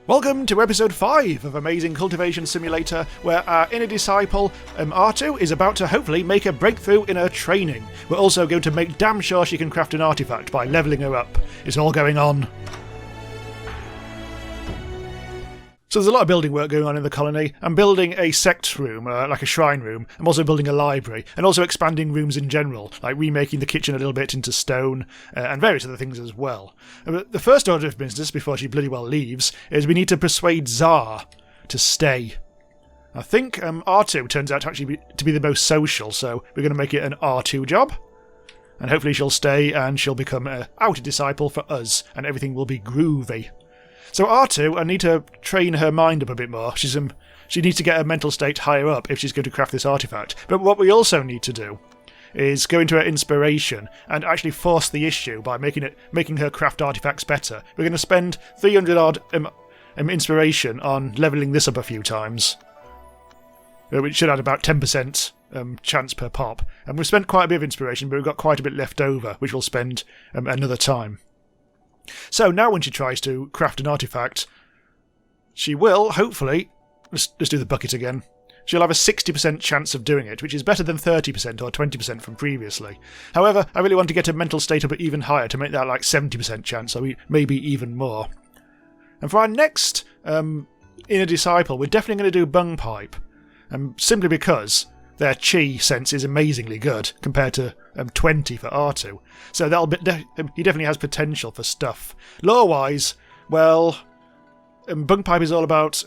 Welcome to episode 5 of Amazing Cultivation Simulator, where our inner disciple, R2, is about to hopefully make a breakthrough in her training. We're also going to make damn sure she can craft an artifact by levelling her up. It's all going on. So there's a lot of building work going on in the colony. I'm building a sect room, like a shrine room. I'm also building a library, and also expanding rooms in general, like remaking the kitchen a little bit into stone, and various other things as well. But the first order of business, before she bloody well leaves, is we need to persuade Tsar to stay. I think R2 turns out to actually be the most social, so we're going to make it an R2 job. And hopefully she'll stay, and she'll become an outer disciple for us, and everything will be groovy. So R2, I need to train her mind up a bit more. She needs to get her mental state higher up if she's going to craft this artifact. But what we also need to do is go into her inspiration and actually force the issue by making her craft artifacts better. We're going to spend 300 odd inspiration on levelling this up a few times, which should add about 10% chance per pop. And we've spent quite a bit of inspiration, but we've got quite a bit left over, which we'll spend another time. So now when she tries to craft an artifact, she will, hopefully, let's do the bucket again, she'll have a 60% chance of doing it, which is better than 30% or 20% from previously. However, I really want to get her mental state up even higher to make that like 70% chance, or maybe even more. And for our next inner disciple, we're definitely going to do bung pipe, simply because their chi sense is amazingly good compared to 20 for R2. So he definitely has potential for stuff. Lore-wise, well, bung pipe is all about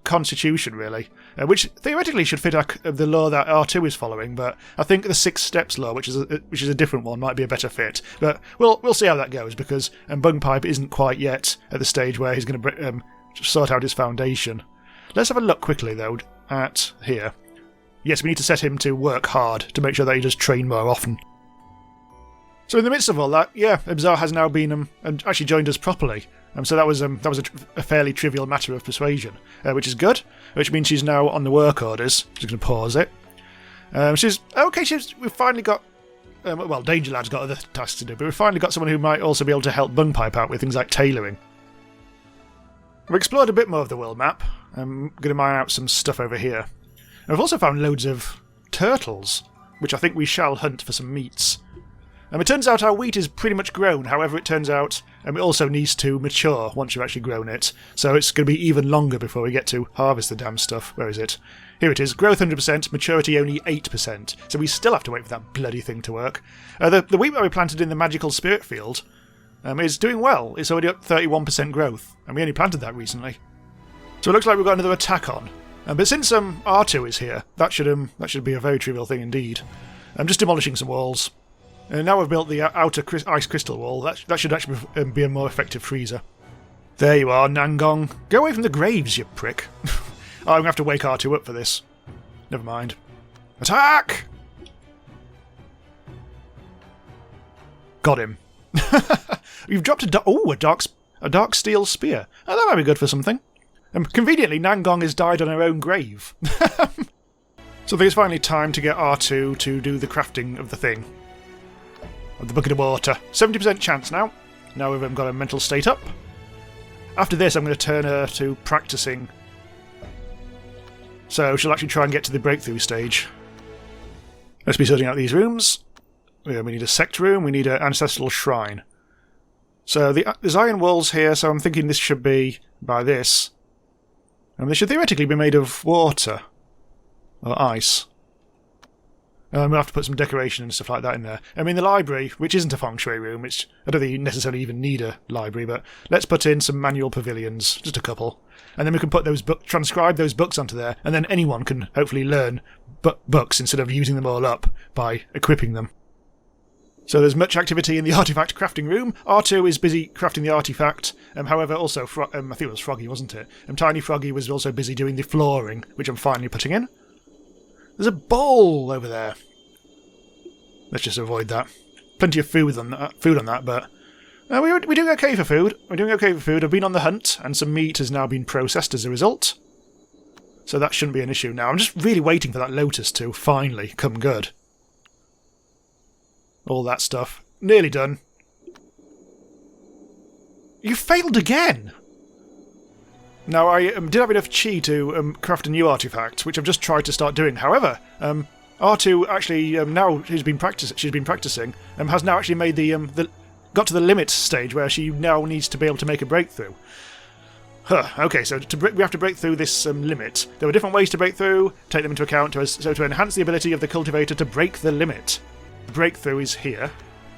constitution, really, which theoretically should fit the lore that R2 is following. But I think the 6 steps lore, which is a different one, might be a better fit. But we'll see how that goes, because bung pipe isn't quite yet at the stage where he's going to sort out his foundation. Let's have a look quickly though at here. Yes, we need to set him to work hard to make sure that he does train more often. So in the midst of all that, yeah, Tsar has now been and actually joined us properly. So that was a fairly trivial matter of persuasion, which is good. Which means she's now on the work orders. Just going to pause it. She's okay. We've finally got. Well, Danger Lad's got other tasks to do, but we've finally got someone who might also be able to help Bung Pipe out with things like tailoring. We've explored a bit more of the world map. I'm going to mine out some stuff over here. I've also found loads of turtles, which I think we shall hunt for some meats. It turns out our wheat is pretty much grown, however it turns out it also needs to mature once you've actually grown it, so it's going to be even longer before we get to harvest the damn stuff. Where is it? Here it is, growth 100%, maturity only 8%, so we still have to wait for that bloody thing to work. The wheat that we planted in the magical spirit field is doing well. It's already up 31% growth, and we only planted that recently. So it looks like we've got another attack on. But since R2 is here, that should be a very trivial thing indeed. I'm just demolishing some walls. And now we've built the outer ice crystal wall, that should actually be a more effective freezer. There you are, Nangong. Go away from the graves, you prick. Oh, I'm going to have to wake R2 up for this. Never mind. Attack! Got him. You've dropped a dark steel spear. Oh, that might be good for something. Conveniently, Nangong has died on her own grave. So I think it's finally time to get R2 to do the crafting of the thing. Of the bucket of water. 70% chance now. Now we've got a mental state up. After this, I'm going to turn her to practicing. So she'll actually try and get to the breakthrough stage. Let's be sorting out these rooms. We need a sect room. We need an ancestral shrine. So there's iron walls here, so I'm thinking this should be by this. And they should theoretically be made of water. Or ice. We'll have to put some decoration and stuff like that in there. I mean, the library, which isn't a feng shui room, which I don't think you necessarily even need a library, but let's put in some manual pavilions, just a couple. And then we can put transcribe those books onto there, and then anyone can hopefully learn books instead of using them all up by equipping them. So there's much activity in the artifact crafting room. R2 is busy crafting the artifact. However, also, I think it was Froggy, wasn't it? Tiny Froggy was also busy doing the flooring, which I'm finally putting in. There's a bowl over there. Let's just avoid that. Plenty of food on that, but we're doing okay for food. We're doing okay for food. I've been on the hunt, and some meat has now been processed as a result. So that shouldn't be an issue now. I'm just really waiting for that lotus to finally come good. All that stuff. Nearly done. You failed again! Now, I did have enough chi to craft a new artifact, which I've just tried to start doing. However, R2 actually, now she's been practicing, has now actually made got to the limit stage where she now needs to be able to make a breakthrough. Okay, so we have to break through this limit. There were different ways to break through, take them into account, to enhance the ability of the cultivator to break the limit. The breakthrough is here.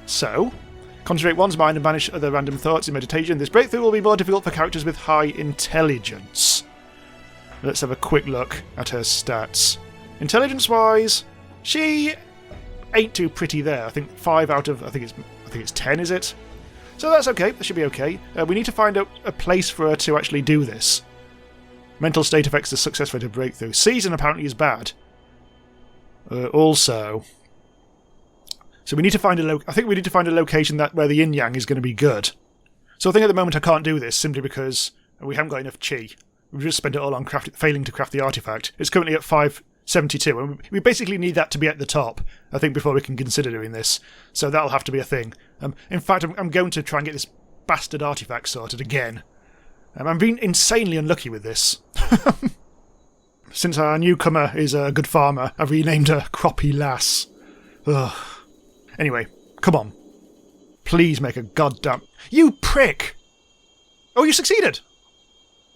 So, concentrate one's mind and banish other random thoughts in meditation. This breakthrough will be more difficult for characters with high intelligence. Let's have a quick look at her stats. Intelligence-wise, she ain't too pretty there. I think 5 out of, I think it's 10, is it? So that's okay, that should be okay. We need to find a place for her to actually do this. Mental state affects the success rate of breakthrough. Season apparently is bad. Also, so we need to find I think we need to find a location where the yin-yang is going to be good. So I think at the moment I can't do this simply because we haven't got enough chi. We've just spent it all on failing to craft the artifact. It's currently at 572, and we basically need that to be at the top, I think, before we can consider doing this. So that'll have to be a thing. In fact, I'm going to try and get this bastard artifact sorted again. I'm being insanely unlucky with this. Since our newcomer is a good farmer, I've renamed her Croppy Lass. Ugh. Anyway, come on. Please make a goddamn... You prick! Oh, you succeeded!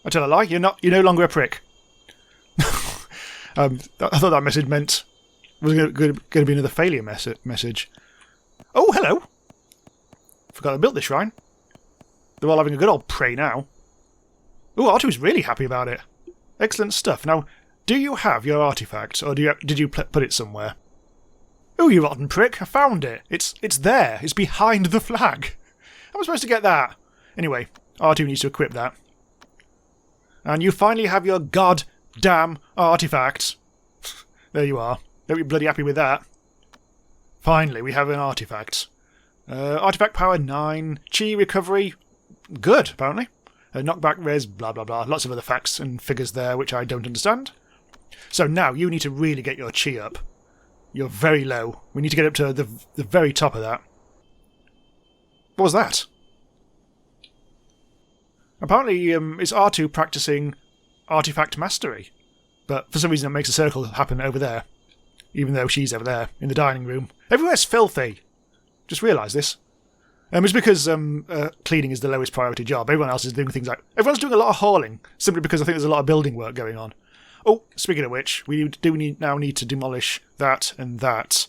I tell a lie, you're no longer a prick. I thought that message meant was going to be another failure message. Oh, hello! Forgot I built this shrine. They're all having a good old pray now. Oh, R2's really happy about it. Excellent stuff. Now, do you have your artifact, or did you put it somewhere? Oh, you rotten prick! I found it. It's there. It's behind the flag. How am I supposed to get that? Anyway, R2 needs to equip that. And you finally have your goddamn artifact. There you are. Don't be bloody happy with that. Finally, we have an artifact. Artifact power 9. Chi recovery. Good, apparently. Knockback res, blah blah blah. Lots of other facts and figures there which I don't understand. So now you need to really get your chi up. You're very low. We need to get up to the very top of that. What was that? Apparently, it's R2 practicing artifact mastery. But for some reason it makes a circle happen over there. Even though she's over there, in the dining room. Everywhere's filthy. Just realised this. It's because cleaning is the lowest priority job. Everyone else is doing things like... Everyone's doing a lot of hauling, simply because I think there's a lot of building work going on. Oh, speaking of which, we do now need to demolish that and that.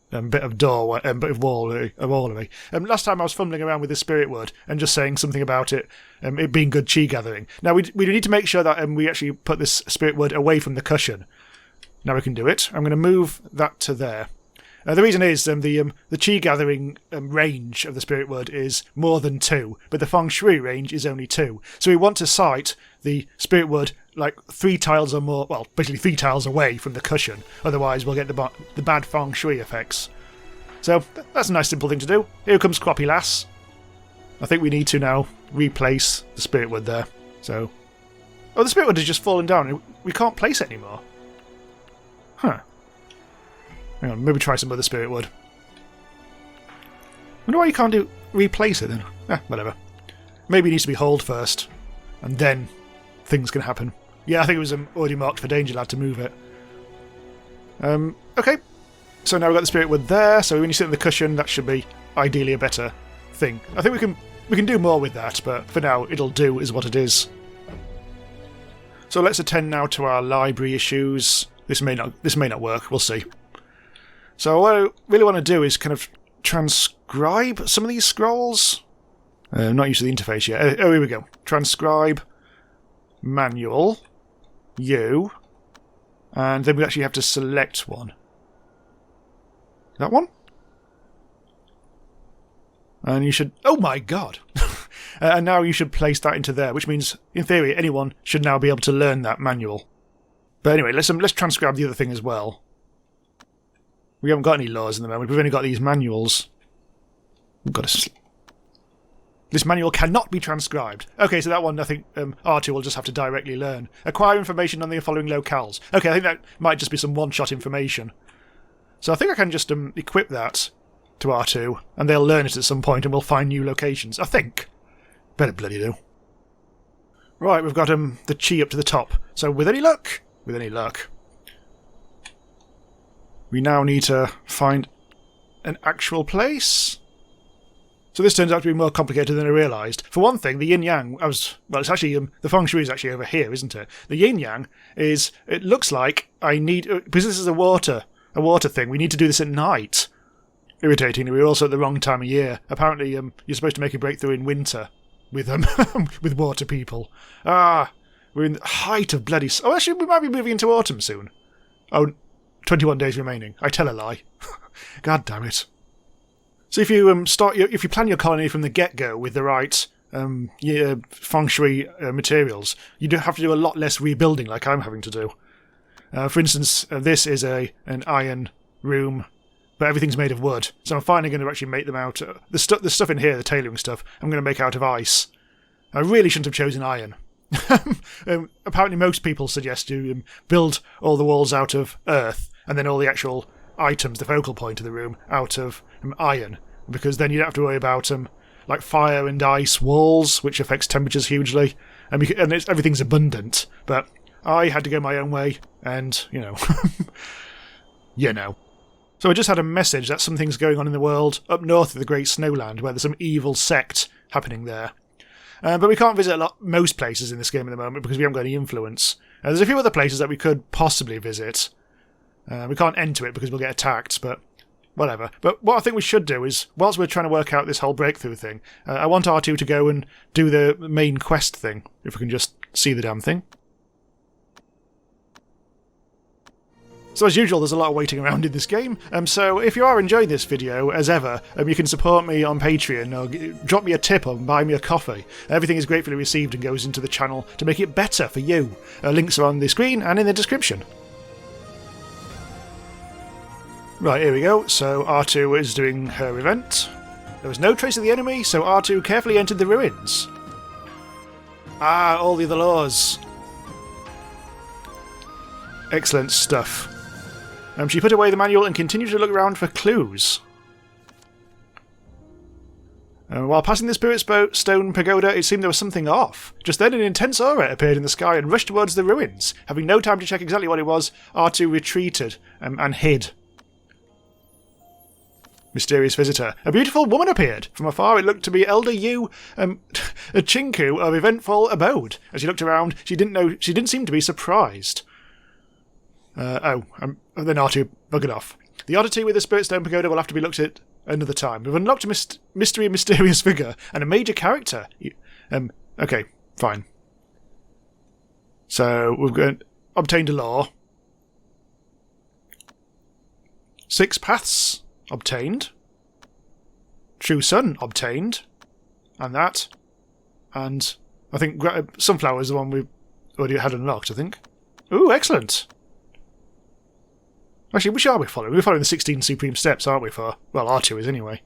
Bit of door, bit of wallery. Last time I was fumbling around with the spirit wood and just saying something about it being good chi gathering. Now we need to make sure that we actually put this spirit wood away from the cushion. Now we can do it. I'm going to move that to there. The reason is the chi gathering range of the spirit wood is more than 2, but the feng shui range is only 2. So we want to site the spirit wood like 3 tiles or more, well, basically 3 tiles away from the cushion. Otherwise, we'll get the bad feng shui effects. So that's a nice simple thing to do. Here comes Croppy Lass. I think we need to now replace the spirit wood there. So, oh, the spirit wood has just fallen down. We can't place it anymore. Huh. Hang on, maybe try some other spirit wood. Wonder why you can't replace it then. Whatever. Maybe it needs to be hauled first, and then things can happen. Yeah, I think it was already marked for Danger Lad to move it. Okay. So now we've got the spirit wood there, so when you sit on the cushion, that should be ideally a better thing. I think we can do more with that, but for now, it'll do is what it is. So let's attend now to our library issues. This may not work, we'll see. So what I really want to do is kind of transcribe some of these scrolls. I'm not used to the interface yet. Oh, here we go. Transcribe, manual, you, and then we actually have to select one. That one? And you should... Oh my god! And now you should place that into there, which means, in theory, anyone should now be able to learn that manual. But anyway, let's transcribe the other thing as well. We haven't got any laws in the moment, we've only got these manuals. We've got to... This manual cannot be transcribed. Okay, so that one I think R2 will just have to directly learn. Acquire information on the following locales. Okay, I think that might just be some one-shot information. So I think I can just equip that to R2, and they'll learn it at some point, and we'll find new locations. I think. Better bloody do. Right, we've got the chi up to the top. So with any luck, we now need to find an actual place. So this turns out to be more complicated than I realised. For one thing, the yin-yang, it's actually, the feng shui is actually over here, isn't it? The yin-yang is, it looks like I need, because this is a water thing, we need to do this at night. Irritatingly, we're also at the wrong time of year. Apparently, you're supposed to make a breakthrough in winter with with water people. We're in the height of bloody... Oh, actually, we might be moving into autumn soon. Oh, 21 days remaining. I tell a lie. God damn it. So if you if you plan your colony from the get-go with the right feng shui materials, you do have to do a lot less rebuilding like I'm having to do. For instance, this is an iron room, but everything's made of wood. So I'm finally going to actually make them out... the stuff in here, the tailoring stuff, I'm going to make out of ice. I really shouldn't have chosen iron. Apparently most people suggest you build all the walls out of earth, and then all the actual items, the focal point of the room, out of iron, because then you don't have to worry about like fire and ice walls, which affects temperatures hugely, and everything's abundant. But I had to go my own way, and you know. So I just had a message that something's going on in the world up north of the Great Snowland, where there's some evil sect happening there. But we can't visit most places in this game at the moment because we haven't got any influence. There's a few other places that we could possibly visit. We can't enter it because we'll get attacked, but whatever. But what I think we should do is, whilst we're trying to work out this whole breakthrough thing, I want R2 to go and do the main quest thing, if we can just see the damn thing. So as usual, there's a lot of waiting around in this game, so if you are enjoying this video, as ever, you can support me on Patreon, or drop me a tip or buy me a coffee. Everything is gratefully received and goes into the channel to make it better for you. Links are on the screen and in the description. Right, here we go. So R2 is doing her event. There was no trace of the enemy, so R2 carefully entered the ruins. All the other laws. Excellent stuff. She put away the manual and continued to look around for clues. While passing the Spirit Stone Pagoda, it seemed there was something off. Just then an intense aura appeared in the sky and rushed towards the ruins. Having no time to check exactly what it was, R2 retreated and hid. Mysterious visitor. A beautiful woman appeared. From afar it looked to be Elder Yu, a chinku of eventful abode. As she looked around, she didn't seem to be surprised. Then R2 buggered off. The oddity with the Spirit Stone Pagoda will have to be looked at another time. We've unlocked a mysterious figure and a major character. Okay, fine. So we've obtained a law. 6 paths obtained. True Sun obtained. And that. And I think Sunflower is the one we've already had unlocked, I think. Ooh, excellent. Actually, which are we following? We're following the 16 Supreme Steps, aren't we? Well, R2 is anyway.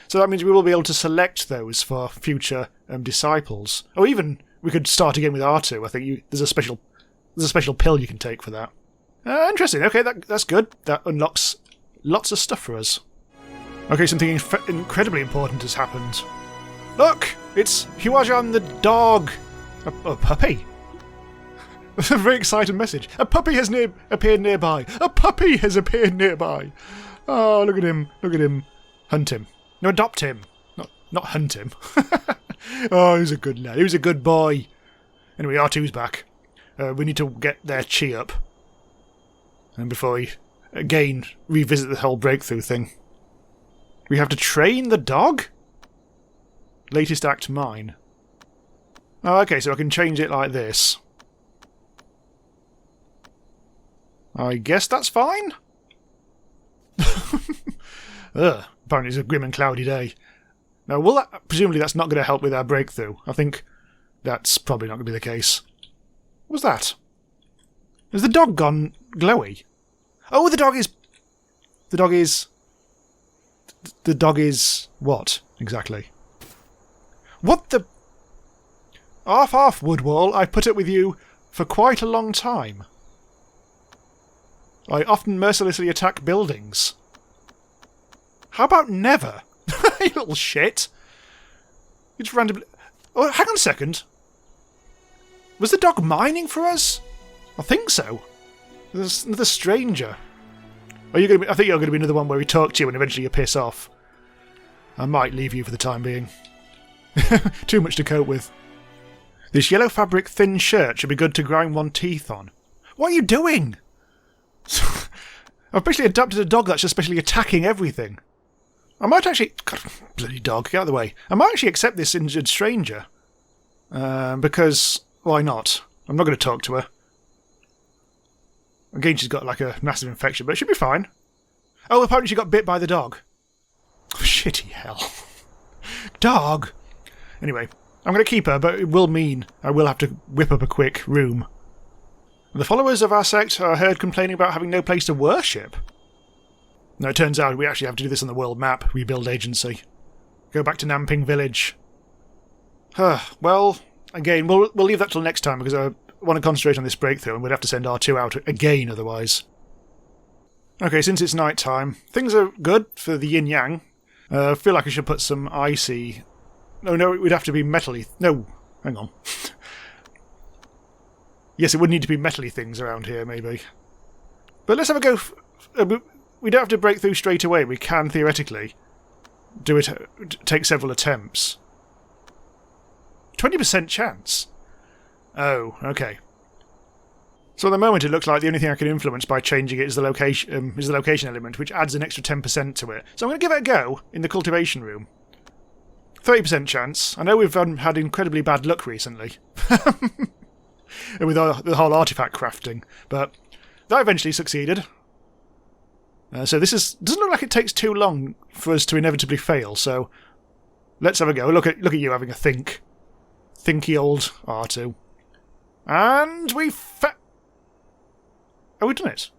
So that means we will be able to select those for future disciples. Or even we could start again with R2. I think there's a special pill you can take for that. Interesting. Okay, that's good. That unlocks lots of stuff for us. Okay, something incredibly important has happened. Look! It's Huajan the dog! A puppy. A very exciting message. A puppy has appeared nearby. A puppy has appeared nearby. Oh, look at him. Look at him. Hunt him. No, adopt him. Not hunt him. Oh, he's a good lad. He was a good boy. Anyway, R2's back. We need to get their chi up. And before we, again, revisit the whole breakthrough thing. We have to train the dog? Latest act mine. Oh, okay, so I can change it like this. I guess that's fine. Apparently it's a grim and cloudy day. Now, presumably that's not going to help with our breakthrough. I think that's probably not going to be the case. What was that? Has the dog gone glowy? Oh, the dog is... The dog is... what, exactly? What the... Off, Woodwall. I've put up with you for quite a long time. I often mercilessly attack buildings. How about never? You little shit. It's randomly... Oh, hang on a second. Was the dog mining for us? I think so. There's another stranger. Are you going to be, I think you're going to be another one where we talk to you and eventually you piss off. I might leave you for the time being. Too much to cope with. This yellow fabric thin shirt should be good to grind one's teeth on. What are you doing? I've basically adopted a dog that's especially attacking everything. I might actually... God, bloody dog, get out of the way. I might actually accept this injured stranger. Because... Why not? I'm not going to talk to her. Again, she's got like a massive infection, but it should be fine. Oh, apparently she got bit by the dog. Oh, shitty hell. Dog! Anyway, I'm going to keep her, but it will mean I will have to whip up a quick room. The followers of our sect are heard complaining about having no place to worship. No, it turns out we actually have to do this on the world map, rebuild agency. Go back to Namping Village. Well, again, we'll leave that till next time because I want to concentrate on this breakthrough and we'd have to send R2 out again otherwise. Okay, since it's night time, things are good for the yin-yang. I feel like I should put some icy... No, it would have to be metally... No, hang on. Yes, it would need to be metally things around here, maybe. But let's have a go... We don't have to break through straight away. We can, theoretically, do it. Take several attempts. 20% chance? Oh, okay. So at the moment it looks like the only thing I can influence by changing it is the location element, which adds an extra 10% to it. So I'm going to give it a go in the cultivation room. 30% chance. I know we've had incredibly bad luck recently. With the whole artifact crafting, but that eventually succeeded. So this doesn't look like it takes too long for us to inevitably fail, so let's have a go. Look at you having a think. Thinky old R2. And Oh, we've done it.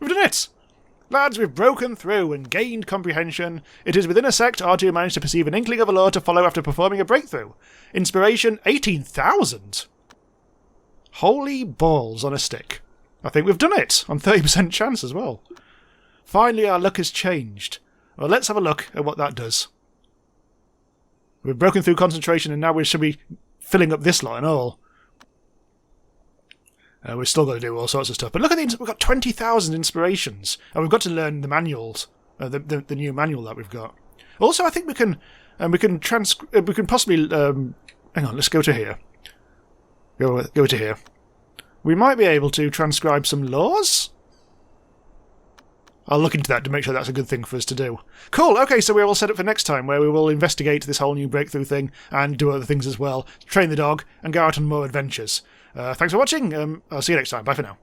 We've done it! Lads, we've broken through and gained comprehension. It is within a sect R2 managed to perceive an inkling of a law to follow after performing a breakthrough. Inspiration, 18,000! Holy balls on a stick. I think we've done it, on 30% chance as well. Finally our luck has changed. Well, let's have a look at what that does. We've broken through concentration and now we should be filling up this lot and all. We've still got to do all sorts of stuff. But look at we've got 20,000 inspirations. And we've got to learn the manuals, the new manual that we've got. Also, I think we can possibly... hang on, let's go to here. Go to here. We might be able to transcribe some laws? I'll look into that to make sure that's a good thing for us to do. Cool, okay, so we're all set up for next time, where we will investigate this whole new breakthrough thing and do other things as well, train the dog, and go out on more adventures. Thanks for watching. I'll see you next time. Bye for now.